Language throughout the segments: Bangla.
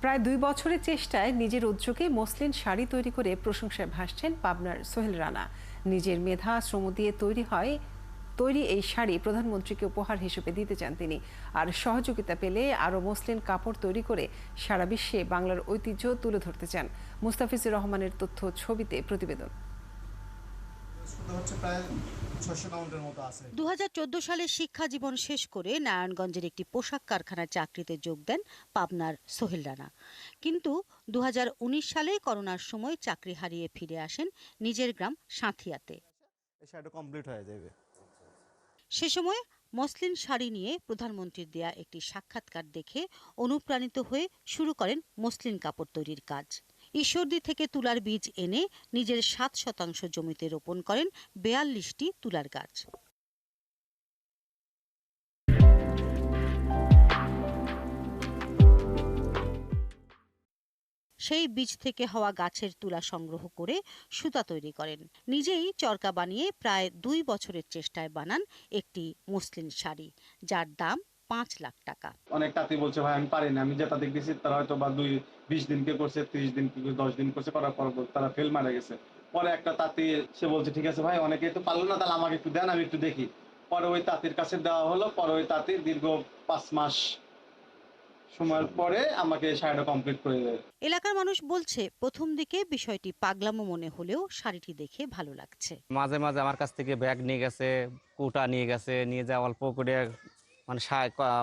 প্রায় ২ বছরের চেষ্টায় নিজের উদ্যোগে মসলিন শাড়ি তৈরি করে প্রশংসায় ভাসছেন পাবনার সোহেল রানা। নিজের মেধা শ্রম দিয়ে তৈরি এই শাড়ি প্রধানমন্ত্রীকে উপহার হিসেবে দিতে চান তিনি। আর সহযোগিতা পেলে আরও মসলিন কাপড় তৈরি করে সারা বিশ্বে বাংলার ঐতিহ্য তুলে ধরতে চান। মুস্তাফিজুর রহমানের তথ্য ছবিতে প্রতিবেদন। 2014 সালে শিক্ষা জীবন শেষ করে নারায়ণগঞ্জের একটি পোশাক কারখানার চাকরিতে যোগ দেন পাবনার সোহেল রানা। কিন্তু 2019 সালে করোনার সময় চাকরি হারিয়ে ফিরে আসেন নিজের গ্রাম সাঁথিয়াতে। সে সময় মসলিন শাড়ি নিয়ে প্রধানমন্ত্রীর দেয়া একটি সাক্ষাৎকার দেখে অনুপ্রাণিত হয়ে শুরু করেন মসলিন কাপড় তৈরির কাজ। ঈশ্বরদী থেকে তুলার বীজ এনে নিজের 7% জমিতে রোপণ করেন 42টি তুলার গাছ। সেই বীজ থেকে হওয়া গাছের তুলা সংগ্রহ করে সুতা তৈরি করেন। নিজেই চরকা বানিয়ে প্রায় 2 বছরের চেষ্টায় বানান একটি মসলিন শাড়ি, যার দাম 5 লাখ টাকা। অনেক তাঁতি বলছে ভাই আমি পারি না, আমি যেটা দেখতেছি তারা হয়তো বা 20 দিনকে করছে, 30 দিন 10 দিন করছে, করার পর তারা ফেল মারা গেছে। পরে একটা তাঁতি সে বলছে ঠিক আছে ভাই অনেকে তো পারলো না, তাহলে আমাকে একটু দেন আমি একটু দেখি। পরে ওই তাঁতির কাছে দেওয়া হলো। পরে ওই তাঁতি দীর্ঘ 5 মাস সময়ের পরে আমাকে শাড়িটা কমপ্লিট করে দেয়। এলাকার মানুষ বলছে প্রথম দিকে বিষয়টি পাগলামো মনে হলেও শাড়িটি দেখে ভালো লাগছে। মাঝে মাঝে আমার কাছ থেকে ব্যাগ নিয়ে গেছে, কুটা নিয়ে গেছে, নিয়ে যা অল্প করে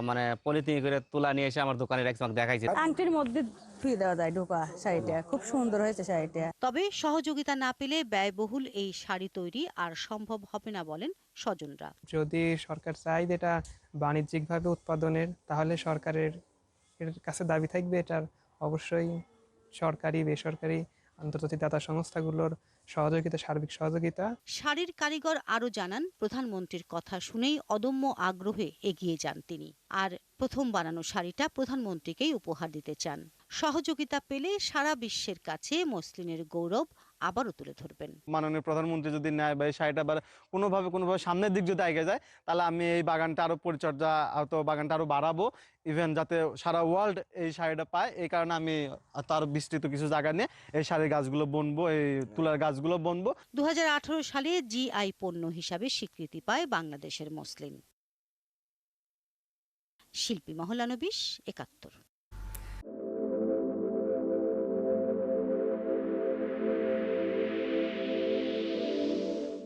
মানে পলিথিন করে তুলা নিয়ে এসে আমার দোকানে রাখছে, আমাকে দেখাইছে। আংটির মধ্যে ধুয়ে দেওয়া যায় ঢোকা শাড়িটা, খুব সুন্দর হয়েছে শাড়িটা। তবে সহযোগিতা না পেলে ব্যয়বহুল এই শাড়ি তৈরি আর সম্ভব হবে না বলেন স্বজনরা। যদি সরকার চায় এটা বাণিজ্যিকভাবে উৎপাদনের, তাহলে সরকারের এর কাছে দাবি থাকবে এটার অবশ্যই সরকারি বেসরকারি আন্তর্জাতিক দাতা সংস্থাগুলোর সহযোগিতা, সার্বিক সহযোগিতা। শাড়ির কারিগর আরও জানান, প্রধানমন্ত্রীর কথা শুনেই অদম্য আগ্রহে এগিয়ে যান তিনি। আর প্রথম বানানো শাড়িটা প্রধানমন্ত্রীকেই উপহার দিতে চান। সহযোগিতা পেলে সারা বিশ্বের কাছে মসলিনের গৌরব আবারও তুলে ধরবেন। মাননীয় প্রধানমন্ত্রী যদি নেয় বা এই শাড়িটা কোনোভাবে সামনের দিক যদি এগিয়ে যায়, তাহলে আমি এই বাগানটা আরো পরিচর্যা, বাগানটা আরো বাড়াবো, ইভেন যাতে সারা ওয়ার্ল্ড এই শাড়িটা পায়। এই কারণে আমি তার বিস্তৃত কিছু জায়গা নিয়ে এই শাড়ির গাছগুলো বুনবো, এই তুলার গাছগুলো বুনবো। 2018 সালে জিআই পণ্য হিসাবে স্বীকৃতি পায় বাংলাদেশের মসলিন। শিল্পী মহলানবিশ, 71।